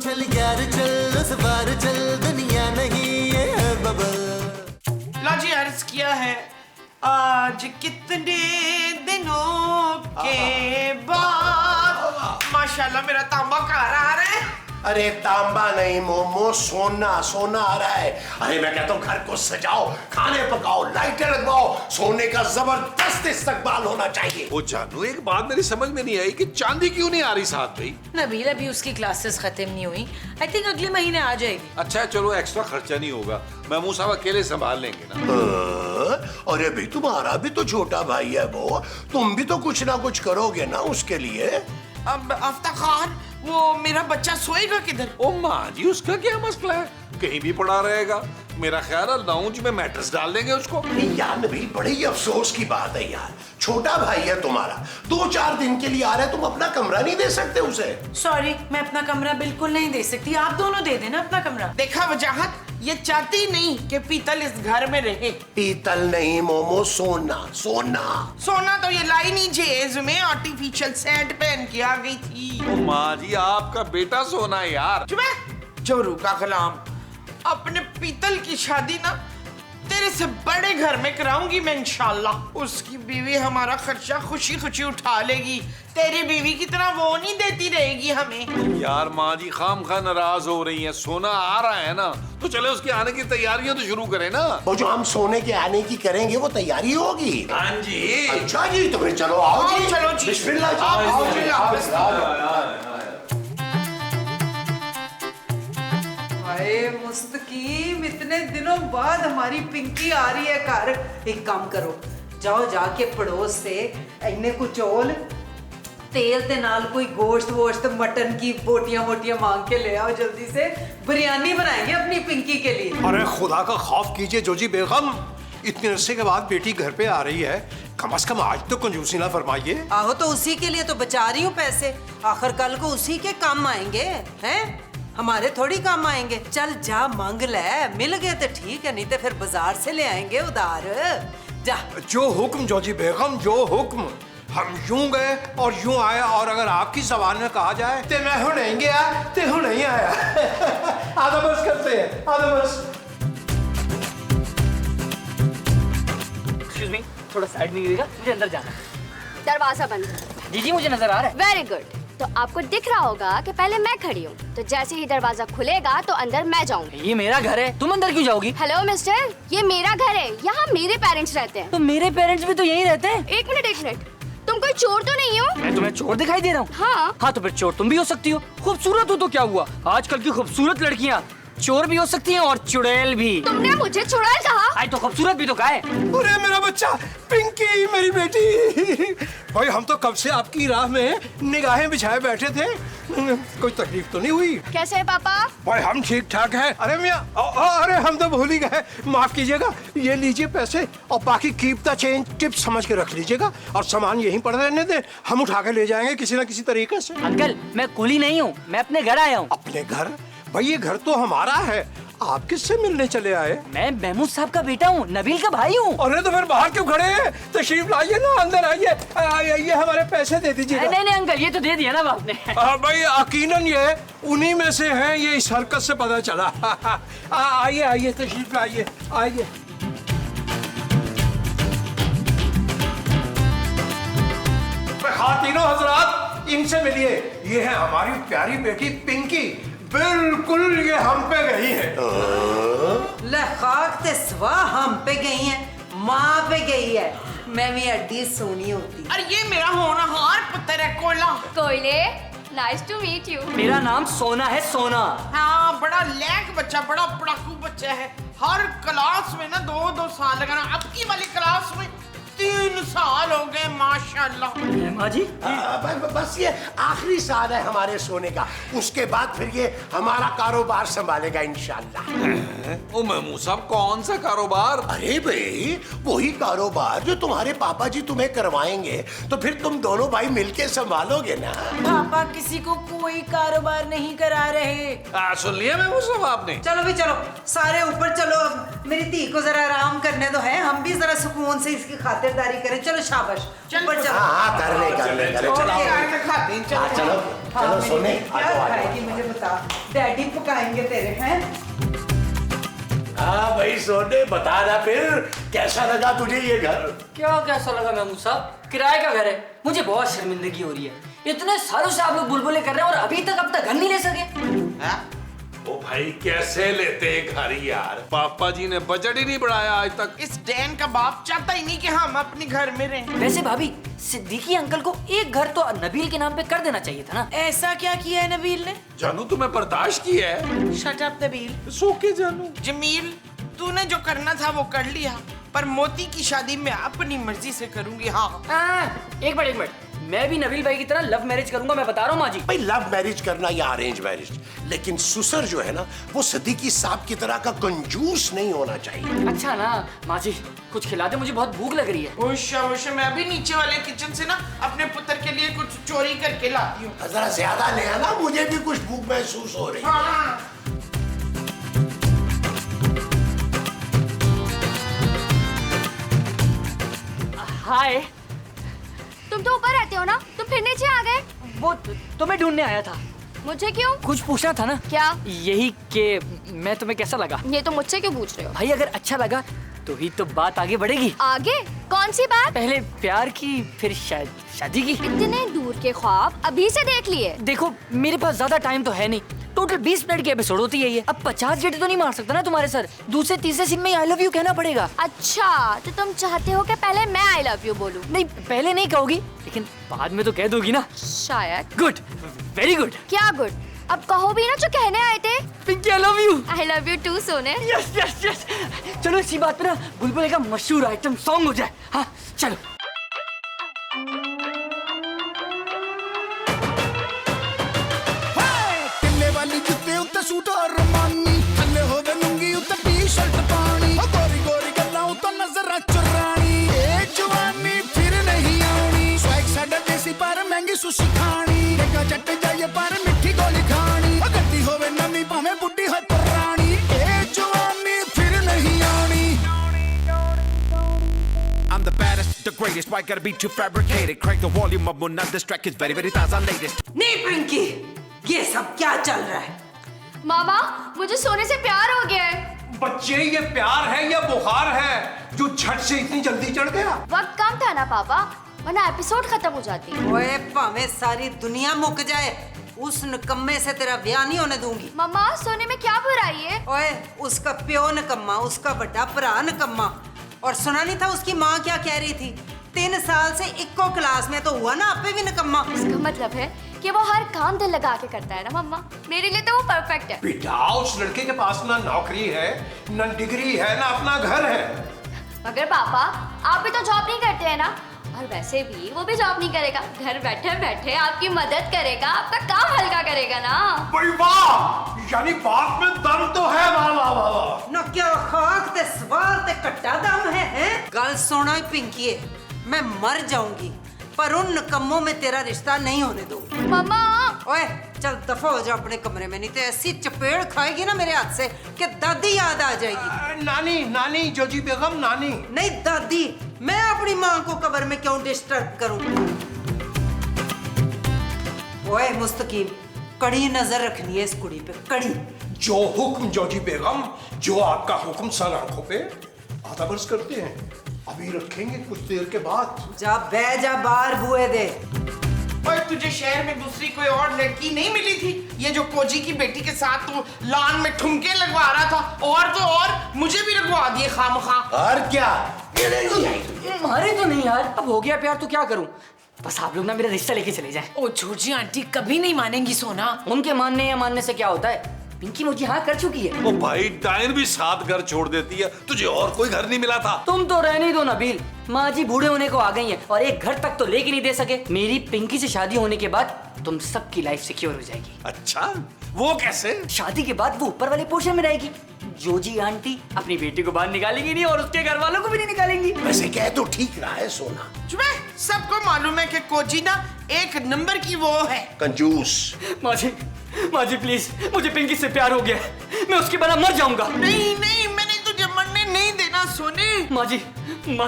चल यार चल उस बार चल दुनिया नहीं ये है बबल। ला जी अर्ज किया है आज कितने दिनों के बाद माशाल्लाह मेरा तांबा घर आ रहा है। अरे तांबा नहीं मोमो, सोना सोना आ रहा है। अरे मैं कहता हूँ घर को सजाओ, खाने पकाओ, लाइटें लगवाओ, सोने का जबरदस्त इस्तकबाल होना चाहिए। वो जानू एक बात मेरी समझ में नहीं आई कि चांदी क्यों नहीं आ रही साथ भाई। नबील अभी उसकी क्लासेस खत्म नहीं हुई, आई थिंक अगले महीने आ जाएगी। अच्छा चलो एक्स्ट्रा खर्चा नहीं होगा, महमूद साहब अकेले संभाल लेंगे ना। अरे भाई तुम्हारा भी तो छोटा भाई है वो, तुम भी तो कुछ ना कुछ करोगे ना उसके लिए। अब आफ्ताब खान वो मेरा बच्चा सोएगा किधर? ओ माँ जी उसका क्या मसला है, कहीं भी पड़ा रहेगा। मेरा ख्याल है लाउंज में मैट्रेस डाल देंगे उसको। यार नबील बड़े ही अफसोस की बात है यार, छोटा भाई है तुम्हारा, 2-4 दिन के लिए आ रहा है, तुम अपना कमरा नहीं दे सकते उसे? सॉरी मैं अपना कमरा बिल्कुल नहीं दे सकती, आप दोनों दे देना अपना कमरा। देखा वजाहत, ये चाहती नहीं कि पीतल इस घर में रहे। पीतल नहीं मोमो, सोना सोना। सोना तो ये लाई नहीं जेज में आर्टिफिशियल सैंड पहन के आ गई थी। ओ माँ जी आपका बेटा सोना है यार। चुप है जोरू का गुलाम। अपने पीतल की शादी ना तेरे से बड़े घर में कराऊंगी मैं इंशाल्लाह। उसकी बीवी हमारा खर्चा खुशी खुशी उठा लेगी, तेरी बीवी की तरह वो नहीं देती रहेगी हमें। यार माँ जी खाम खा नाराज हो रही है, सोना आ रहा है ना तो चले उसके आने की तैयारियां तो शुरू करें ना। वो जो हम सोने के आने की करेंगे वो तैयारी होगी। हाँ जी। अच्छा जी तो फिर चलो आओ जी, चलो जी, बिस्मिल्लाह जी, आओ, आओ बिस्मिल्लाह, आओ, बिस्मिल्लाह। हाय मुस्तकीम, इतने दिनों बाद हमारी पिंकी आ रही है घर। एक काम करो, जाओ जाके पड़ोस से इन्ने को चौल तेल के नाल कोई गोश्त वोश्त मटन की बोटियां मोटियां मांग के ले आओ, जल्दी से बिरयानी बनाएंगे अपनी पिंकी के लिए। अरे खुदा का खौफ कीजिए जोजी बेगम, इतने अरसे के बाद बेटी घर पे आ रही है, कम से कम आज तो कंजूसी ना फरमाइए। आहो तो उसी के लिए तो बचा रही हूँ पैसे, आखिर कल को उसी के काम आएंगे हैं, हमारे थोड़ी काम आएंगे। चल जा मांग ले, मिल गए तो ठीक है, नहीं तो फिर बाजार से ले आएंगे उधार। जा। जो हुक्म जोजी बेगम, जो हुक्म। हम यूं गए और यूं आए, और अगर आपकी ज़बान में कहा जाए तो मैं हूं नहीं गया तो हूं नहीं आया। आधा बस करते हैं, आधा बस। एक्सक्यूज मी, थोड़ा साइड में गिरेगा, मुझे अंदर जाना है। दरवाजा बंद कर। जी जी मुझे नजर आ रहा है। Very good. तो आपको दिख रहा होगा कि पहले मैं खड़ी हूँ, तो जैसे ही दरवाजा खुलेगा तो अंदर मैं जाऊंगी। ये मेरा घर है, तुम अंदर क्यों जाओगी? हेलो मिस्टर, ये मेरा घर है, यहाँ मेरे पेरेंट्स रहते हैं। तो मेरे पेरेंट्स भी तो यहीं रहते हैं। एक मिनट, तुम कोई चोर तो नहीं हो? मैं तुम्हें चोर दिखाई दे रहा हूँ? हाँ तो फिर चोर तुम भी हो सकती हो, खूबसूरत हो तो क्या हुआ, आजकल की खूबसूरत लड़कियाँ चोर भी हो सकती हैं और चुड़ैल भी। तुमने मुझे चुड़ैल कहा? आई तो खूबसूरत भी तो कहा है। अरे मेरा बच्चा पिंकी, मेरी बेटी। भाई हम तो कब से आपकी राह में निगाहें बिछाए बैठे थे, कोई तकलीफ तो नहीं हुई? कैसे है पापा? भाई हम ठीक ठाक हैं। अरे मियाँ, अरे हम तो भूल ही गए, माफ कीजिएगा। ये लीजिए पैसे और बाकी कीमता चेंज टिप समझ के रख लीजिएगा, और सामान यहीं पड़ा रहने दे, हम उठा के ले जाएंगे किसी न किसी तरीके से। अंकल मैं कुली नहीं हूँ, मैं अपने घर आया हूँ। अपने घर? भाई ये घर तो हमारा है, आप किससे मिलने चले आए? मैं महमूद साहब का बेटा हूँ, नबील का भाई हूँ। अरे तो फिर बाहर क्यों खड़े हैं? तशरीफ लाइए ना, अंदर आइए। ये हमारे पैसे दे दीजिए। नहीं अंकल, ये तो दे दिया ना आपने। भाई यकीनन ये उन्हीं में से हैं, ये इस हरकत से पता चला। आइए तशरीफ लाइए, आइए। खातिनों हजरात, इनसे मिलिए, ये है हमारी प्यारी बेटी पिंकी, बिल्कुल ये हम पे गई है। ले खाक ते स्वा हम पे गई है, माँ पे गई है, मैं भी अड्डी सोनी होती। और ये मेरा होनहार पुत्र है कोयला। कोयले, नाइस टू मीट यू। मेरा नाम सोना है, सोना। हाँ बड़ा लैक बच्चा, बड़ा पढ़ाकू बच्चा है, हर क्लास में ना 2-2 साल लगाना, अब की वाली क्लास में 3 साल हो गए माशाल्लाह। माँ जी बस ये आखिरी साल है हमारे सोने का, उसके बाद फिर ये हमारा कारोबार संभालेगा इंशाल्लाह। ओ महमूद साहब कौन सा कारोबार? अरे भाई वही कारोबार जो तुम्हारे पापा जी तुम्हें करवाएंगे, तो फिर तुम दोनों भाई मिलके संभालोगे ना। पापा किसी को कोई कारोबार नहीं करा रहे। सुन लिया मैं वो सब आपने। चलो भी चलो, सारे ऊपर चलो। अब मेरी धी को जरा आराम करने दो है, हम भी जरा सुकून से इसकी खातिरदारी करें। चलो शाबाश, ऊपर चलो। हाँ कर ले चलो खाते हैं, हाँ, चलो चलो सोने क्या खाएगी मुझे बता, डैडी पकाएंगे तेरे हैं। हाँ भाई सोने, बता ना फिर कैसा लगा तुझे ये घर? क्या कैसा लगा मेमू साहब? किराए का घर है। मुझे बहुत शर्मिंदगी हो रही है, इतने सालों से आप लोग बुलबुले कर रहे हैं और अभी तक अपना घर नहीं ले सके। ओ भाई कैसे लेते घर यार? पापा जी ने बजट ही नहीं बढ़ाया आज तक। इस डैन का बाप चाहता ही नहीं कि हम अपने घर में रहें। वैसे भाभी, सिद्दीकी अंकल को एक घर तो नबील के नाम पे कर देना चाहिए था ना। ऐसा क्या किया है नबील ने? जानू तुम्हें बर्दाश्त की है। Shut up Nabeel. सो के जानू। जमील, तूने जो करना था वो कर लिया, पर मोती की शादी मैं अपनी मर्जी से करूंगी। हाँ एक मिनट, मैं भी नबील भाई की तरह लव मैरिज करूंगा, मैं बता रहा हूँ माँ जी। भाई लव मैरिज करना या अरेंज मैरिज, लेकिन सुसर जो है ना वो सिद्दीकी साहब की तरह का कंजूस नहीं होना चाहिए। अच्छा ना माँ जी, कुछ खिला दे, मुझे बहुत भूख लग रही है। उश, मैं अभी नीचे वाले किचन से ना अपने पुत्र के लिए कुछ चोरी करके लाती हूँ। जरा ज्यादा ले आना, मुझे भी कुछ भूख महसूस हो रही है। हाँ। हाय। तुम तो ऊपर रहते हो ना, तुम फिर नीचे आ गए। वो तुम्हें ढूंढने आया था। मुझे क्यों? कुछ पूछना था ना। क्या? यही कि मैं तुम्हें कैसा लगा। ये तो मुझसे क्यों पूछ रहे हो? भाई अगर अच्छा लगा तो ही तो बात आगे बढ़ेगी। आगे? कौन सी बात? पहले प्यार की, फिर शायद शादी की। इतने दूर के ख्वाब अभी से देख लिए? देखो मेरे पास ज्यादा टाइम तो है नहीं, टोटल 20 मिनट की एपिसोड होती है ये। अब 50 जेट तो नहीं मार सकता ना तुम्हारे सर। दूसरे तीसरे सीन में आई लव यू कहना पड़ेगा। अच्छा, तो तुम चाहते हो कि पहले मैं आई लव यू बोलूं? नहीं, पहले नहीं कहोगी, लेकिन बाद में तो कह दोगी ना। शायद। Good, very good. क्या गुड? अब कहो भी ना जो कहने आए थे। Pinky I love you. I love you too सोने। Yes yes yes. चलो इसी बात पे ना बुलबुल का मशहूर आइटम सॉन्ग हो जाए। हाँ चलो। किले वाली जुत्ते उत्ते सूट और रमानी, थल्ले होवे लुंगी उत्ते टी-शर्ट पानी, ओ गोरी गोरी गल्लां उत्ते नजरां चुरानी, ए जवानी फिर नहीं आनी, स्वैग साडा देसी पर महंगी सुशी खानी, देखा जट जाइए पर मिठी गोली खानी, ओ गड्डी होवे नवी भावें बुड्ढी हो पुरानी, ए जवानी फिर नहीं आनी। I'm the baddest, the greatest, why gotta be too fabricated? Crank the volume up, will not distract, it's very, very taza latest. नहीं पिंकी, ये सब क्या चल रहा है? मामा, मुझे सोने से प्यार हो गया है। बच्चे ये प्यार है या बुखार है जो झट से इतनी जल्दी चढ़ गया? वक्त कम था ना पापा, वरना एपिसोड खत्म हो जाती। ओए भावें सारी दुनिया मुक जाए, उस निकम्मे से तेरा ब्याह नहीं होने दूंगी। मम्मा, सोने में क्या बुराई है? ओए उसका प्यो निकम्मा, उसका बड़ा भरा निकम्मा। और सुना नहीं था उसकी माँ क्या कह रही थी? 3 साल से इक्को क्लास में तो हुआ ना, आपे भी निकम्मा। इसका मतलब है कि वो हर काम दिल लगा के करता है ना मम्मा। मेरे लिए तो वो परफेक्ट है। बेटा उस लड़के के पास ना नौकरी है, ना डिग्री है, ना अपना घर है। मगर पापा, आप भी तो जॉब नहीं करते हैं ना, और वैसे भी वो भी जॉब नहीं करेगा, घर बैठे बैठे आपकी मदद करेगा, आपका काम हल्का करेगा ना। बड़ी वाह, यानी बात में दम तो है। वाह वाह वाह वाह। ना क्या खाक ते सवाल ते कट्टा दम है, हैं? गल सुनो पिंकी, मैं मर जाऊंगी पर उन निकम्मों में तेरा रिश्ता नहीं होने दूंगी। मम्मा। ओए चल दफा हो जा अपने कमरे में, नहीं तो ऐसी चपेड़ खाएगी ना मेरे हाथ से कि दादी याद आ जाएगी। नानी, नानी जोजी बेगम, नानी नहीं दादी, मैं अपनी माँ को कब्र में क्यों डिस्टर्ब करूं? ओए मुस्तकीम, कड़ी नजर रखनी है इस कुड़ी पे, कड़ी। जो हुक्म जोजी बेगम, जो आपका हुक्म सर आंखों पे। आधा बरस करते हैं, अभी रखेंगे कुछ देर के बाद। जा बह जा बाहर बुए दे। और तुझे शहर में दूसरी कोई और लड़की नहीं मिली थी? ये जो कोजी की बेटी के साथ तू लान में ठुमके लगवा रहा था, और तो और मुझे भी लगवा दिए खामखा। और क्या? मारे तो नहीं यार, अब हो गया प्यार तो क्या करूं। बस आप लोग ना मेरा रिश्ता लेके चले जाएं। ओ जॉर्जी आंटी कभी नहीं मानेंगी सोना। उनके मानने या मानने से क्या होता है? पिंकी मुझे हाँ कर चुकी है। ओ भाई, डायन भी 7 घर छोड़ देती है, तुझे और कोई घर नहीं मिला था? तुम तो रहने दो नबील, माँ जी बूढ़े होने को आ गई हैं और एक घर तक तो लेके नहीं दे सके। मेरी पिंकी से शादी होने के बाद तुम सबकी लाइफ सिक्योर हो जाएगी। अच्छा, वो कैसे? शादी के बाद वो ऊपर वाले पोर्शन में रहेगी। जोजी आंटी अपनी बेटी को बाहर निकालेंगी नहीं और उसके घर वालों को भी नहीं निकालेंगी। वैसे कह तो ठीक रहा है सोना। चुप है, सबको मालूम है कि कोजी ना एक नंबर की वो है। कंजूस। माँ जी प्लीज, मुझे पिंकी से प्यार हो गया है, मैं उसके बिना मर जाऊंगा। नहीं नहीं, मैंने तुझे मरने नहीं देना सोने। माँ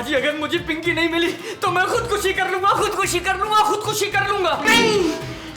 जी अगर मुझे पिंकी नहीं मिली तो मैं खुदकुशी कर लूंगा, खुदकुशी कर लूंगा, खुदकुशी कर लूंगा। नहीं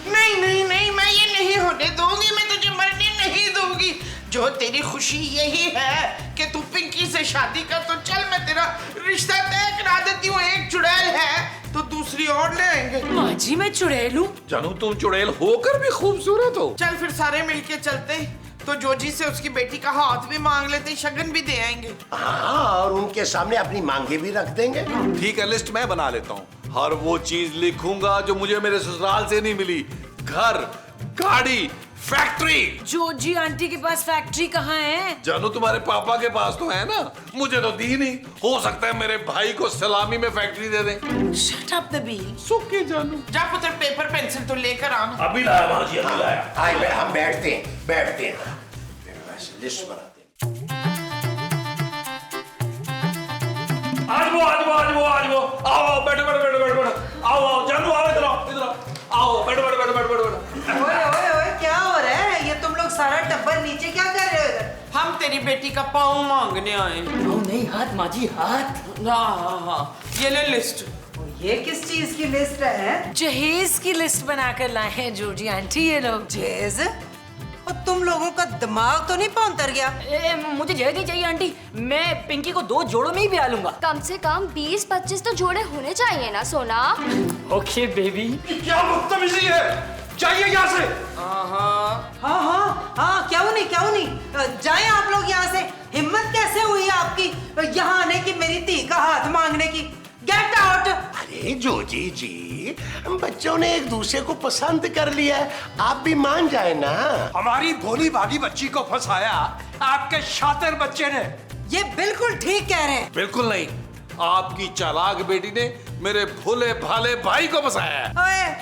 नहीं नहीं नहीं, मैं ये नहीं होने दूंगी, मैं तुझे मरने नहीं दूंगी। जो तेरी खुशी यही है कि तू पिंकी से शादी कर, तो चल मैं तेरा रिश्ता तय करा देती हूँ। एक चुड़ैल है तो दूसरी और ले आएंगे। माँ जी मैं चुड़ैल हूँ। जानू तुम चुड़ैल होकर भी खूबसूरत हो। चल फिर सारे मिलके चलते, तो जोजी से उसकी बेटी का हाथ भी मांग लेते, शगन भी दे आएंगे। हाँ, और उनके सामने अपनी मांगे भी रख देंगे। ठीक है, लिस्ट मैं बना लेता हूँ। हर वो चीज लिखूंगा जो मुझे मेरे ससुराल से नहीं मिली। घर, गाड़ी, फैक्ट्री। जोजी आंटी के पास फैक्ट्री कहाँ है? जानू तुम्हारे पापा के पास तो है ना, मुझे तो दी नहीं। हो सकता है मेरे भाई को सलामी में फैक्ट्री दे दें। Shut up Nabeel. सुके जानू। जा पुत्र, पेपर पेंसिल तो लेकर आना। अभी लाया माजी, अभी लाया। आइए हम बैठते हैं। लिस्ट बनाते हैं। आज वो आओ बैठो आओ जानू आओ इधर आओ बैठो ओए ओए ओए, क्या हो रहा है? ये तुम लोग सारा टब्बर नीचे क्या कर रहे हो इधर? हम तेरी बेटी का पाँव मांगने आए। नहीं हाथ माँ जी, हाथ। हाँ, ये ले लिस्ट। ये किस चीज की लिस्ट है? जहेज की लिस्ट बनाकर लाए हैं जोजी आंटी ये लोग। जेज? और तुम लोगों का दिमाग तो नहीं पौंतर गया? मुझे जहेज नहीं चाहिए आंटी, मैं पिंकी को 2 जोड़ों में ही ब्याह लूंगा। कम से कम 20-25 तो जोड़े होने चाहिए ना सोना। Okay baby. क्या बदतमीजी है? चाहिए यहाँ से। हाँ, क्यों नहीं? जाएं आप लोग यहाँ से। हिम्मत कैसे हुई आपकी यहाँ आने की, मेरी धी का हाथ मांगने की? Get out. अरे जोजी जी, बच्चों ने एक दूसरे को पसंद कर लिया है, आप भी मान जाए ना। हमारी भोली भाली बच्ची को फंसाया आपके शातिर बच्चे ने। ये बिल्कुल ठीक कह रहे हैं। बिल्कुल नहीं, आपकी चालाक बेटी ने मेरे भोले भाले भाई को फंसाया है। ओए,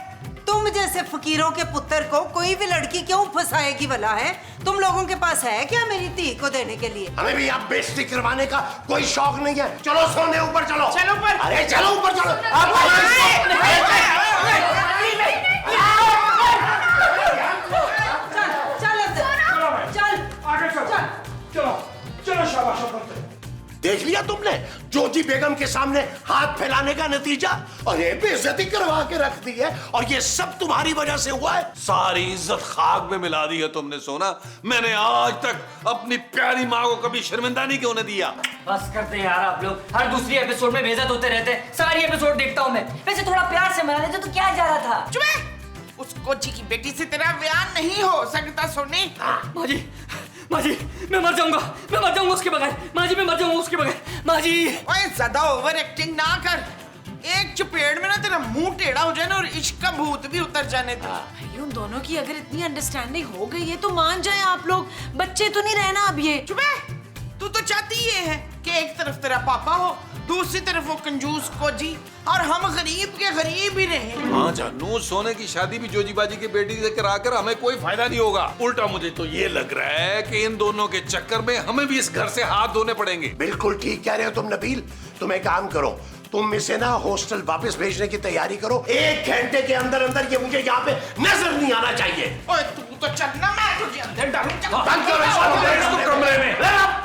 तुम जैसे फकीरों के पुत्र को कोई भी लड़की क्यों फंसाएगी भला है? तुम लोगों के पास है क्या मेरी धी को देने के लिए? हमें भी आप बेइज्जती करवाने का कोई शौक नहीं है। चलो सोने ऊपर चलो। चलो ऊपर। अरे चलो ऊपर चलो। चलो शाबाश। देख लिया तुमने जोजी बेगम के सामने हाथ फैलाने का नतीजा? अरे बेइज्जती करवा के रख दी है, और ये सब तुम्हारी वजह से हुआ है। सारी इज्जत खाक में मिला दी है तुमने सोना। मैंने आज तक अपनी प्यारी माँ को कभी शर्मिंदा नहीं क्यों दिया। बस करते यार आप लोग, हर दूसरी एपिसोड में बेइज्जत होते रहते हैं। सारी एपिसोड देखता हूँ मैं। वैसे थोड़ा प्यार से मना लेते तो क्या जा रहा था? चुप है, उस कोची की बेटी से तेरा ब्याह नहीं हो सकता सोनी। माँ जी मैं मर जाऊंगा उसके बगैर। माँ जी मैं मर जाऊंगा उसके बगैर। माँ जी ओए ज्यादा ओवर एक्टिंग ना कर। एक चपेट में ना तेरा मुंह टेढ़ा हो जाए ना, और इश्क का भूत भी उतर जाने दे। भाई उन दोनों की अगर इतनी अंडरस्टैंडिंग हो गई है तो मान जाए आप लोग। बच्चे तो नहीं रहना अब ये। चुप है, तू तो चाहती ये है कि एक तरफ तेरा पापा हो, दूसरी तरफ वो कंजूस कोजी, और हम गरीब के गरीब ही रहे। हाँ जानू, सोने की शादी भी जोजी बाजी की बेटी से कराकर हमें कोई फायदा नहीं होगा। उल्टा मुझे तो ये लग रहा है कि इन दोनों के चक्कर में हमें भी इस घर से हाथ धोने पड़ेंगे। बिल्कुल ठीक कह रहे हो तुम नबील। तुम एक काम करो, तुम इसे ना हॉस्टल वापस भेजने की तैयारी करो। 1 घंटे के अंदर अंदर ये मुझे यहाँ पे नजर नहीं आना चाहिए। ओए तू तो चलना, मैं तुझे अंदर डालूं। बंद करो इसको कमरे में।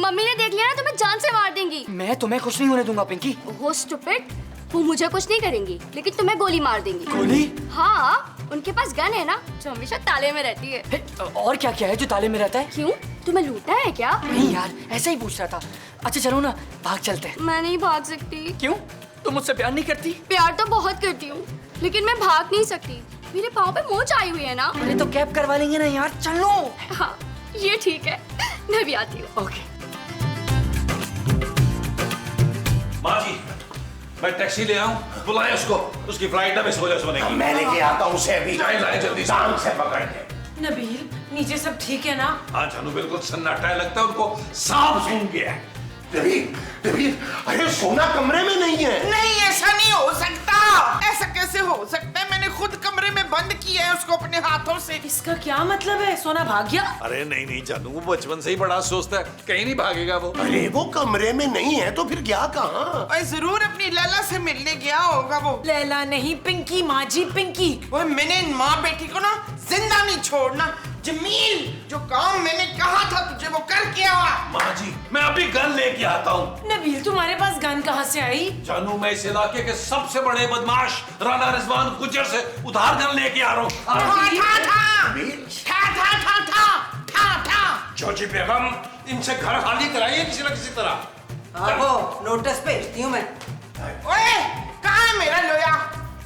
मम्मी ने देख लिया ना तुम्हें जान से मार देंगी। मैं तुम्हें कुछ नहीं होने दूंगा पिंकी। वो स्टूपिड, वो मुझे कुछ नहीं करेंगी लेकिन तुम्हें गोली मार देंगी। गोली? हाँ, उनके पास गन है ना जो हमेशा ताले में रहती है। फिर और क्या क्या है जो ताले में रहता है? क्यों, तुम्हें लूटना है क्या? नहीं यार, ऐसा ही पूछ रहा था। अच्छा चलो ना, भाग चलते हैं। मैं नहीं भाग सकती। क्यों, तुम मुझसे प्यार नहीं करती? प्यार तो बहुत करती हूँ लेकिन मैं भाग नहीं सकती, मेरे पाँव पे मोच आई हुई है ना। अरे तो कैब करवा लेंगे ना यार, चलो। हाँ ये ठीक है, मैं भी आती हूँ। ओके। माँ जी, मैं टैक्सी ले आऊं? बुलाए उसको, उसकी फ्लाइट ना मिस हो जाए सोने की। मैं लेके आता हूँ उसे अभी। लाए जल्दी से। शाम से पकड़ के। नबील, नीचे सब ठीक है ना? हाँ जानू, बिल्कुल सन्नाटा है, लगता है उनको सांप सूंघ गया है। नबील, अरे सोना कमरे में नहीं है। नहीं, ऐसा नहीं हो सकता। ऐसा कैसे हो सकता है? मैंने खुद कमरे में बंद किया है उसको अपने हाथों से। इसका क्या मतलब है? सोना भाग गया? अरे नहीं नहीं जानू, वो बचपन से ही बड़ा सोचता है, कहीं नहीं भागेगा वो। अरे वो कमरे में नहीं है तो फिर गया कहाँ? और जरूर अपनी लैला से मिलने गया होगा वो। लैला नहीं, पिंकी, माँ जी पिंकी। वो मैंने इन माँ बेटी को ना जिंदा नहीं छोड़ना। जमील, जो काम मैंने कहा था तुझे वो करके आवा। माँ जी, मैं अभी गन लेके आता हूँ। नबील, तुम्हारे पास गन कहाँ से आई? जानू, मैं इस इलाके के सबसे बड़े बदमाश राणा रिजवान गुज्जर से उधार गन लेके आ रहा हूँ। जोजी बेगम, इनसे घर खाली कराइए किसी न किसी तरह। आगो, नोटिस भेजती हूँ मैं। ओए, कहाँ है मेरा लोया?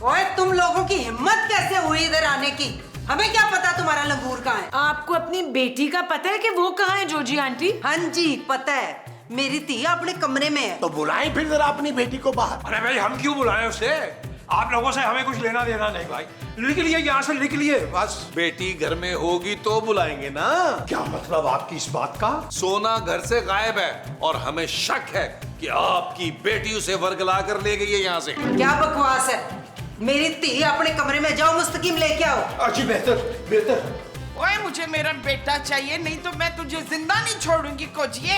ओए, तुम लोगों की हिम्मत कैसे हुई इधर आने की? हमें क्या पता तुम्हारा लंगूर कहाँ है? आपको अपनी बेटी का पता है कि वो कहाँ है जोजी आंटी? हाँ जी, पता है। मेरी धी अपने कमरे में है। तो बुलाएं फिर जरा अपनी बेटी को बाहर। अरे भाई, हम क्यों बुलाएं उसे? आप लोगों से हमें कुछ लेना देना नहीं भाई। निकलिए यहाँ से, निकलिए बस। बेटी घर में होगी तो बुलाएंगे ना। क्या मतलब आपकी इस बात का? सोना घर से गायब है और हमें शक है कि आपकी बेटी उसे वर्गला कर ले गई है यहाँ से। क्या बकवास है? मेरी धी अपने कमरे में, जाओ मुस्तकीम लेके आओ। अच्छी, बेहतर। ओए, मुझे मेरा बेटा चाहिए, नहीं तो मैं तुझे जिंदा नहीं छोड़ूंगी कोजिए।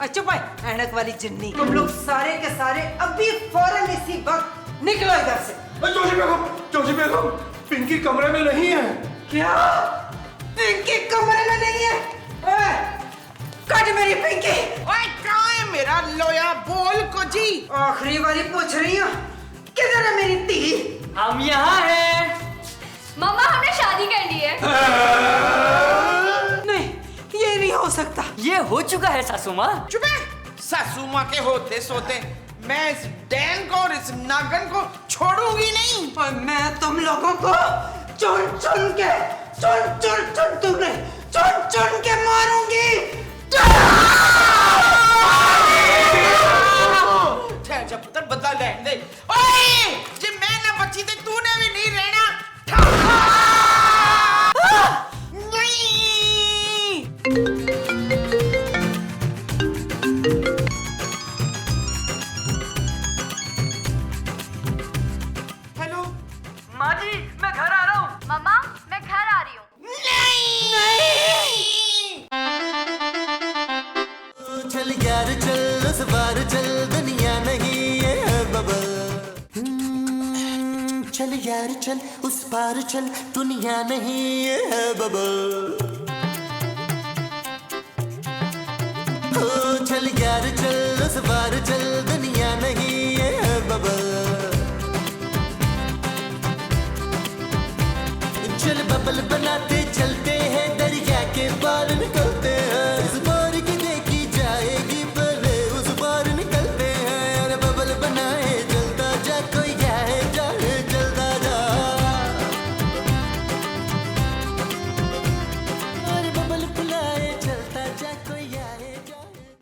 अच्छा भाई, ऐनक वाली जिन्नी, तुम लोग सारे के सारे अभी फौरन इसी वक्त निकलो इधर से। जोजी बेगम, पिंकी कमरे में नहीं है। क्या? पिंकी कमरे में नहीं है? ओए, कट मेरी पिंकी। ओए, कहाँ है मेरा लोया? बोल कोजी। आखिरी वाली पूछ रही हूँ, किधर है मेरी धी? हम यहाँ हैं। मम्मा, हमने शादी कर ली है। नहीं, ये नहीं हो सकता। ये हो चुका है सासू माँ। चुप है। सासू माँ के होते सोते मैं इस डैन को और इस नागन को छोड़ूंगी नहीं। और मैं तुम लोगों को चुन चुन के मारूंगी। जब पुत्र बदला लेने दे। ओए, जब मैं ना बची थे तूने भी नहीं रहना। नहीं। हेलो माँ जी, मैं घर आ रहा हूँ। मम्मा, मैं घर आ रही हूँ। चल यार चल, उस बार चल, दुनिया नहीं है बबल। चल यार चल, उस पार चल, दुनिया नहीं है बबल। चल यार चल, उस पार चल, दुनिया नहीं है बबल। चल बबल बनाते चलते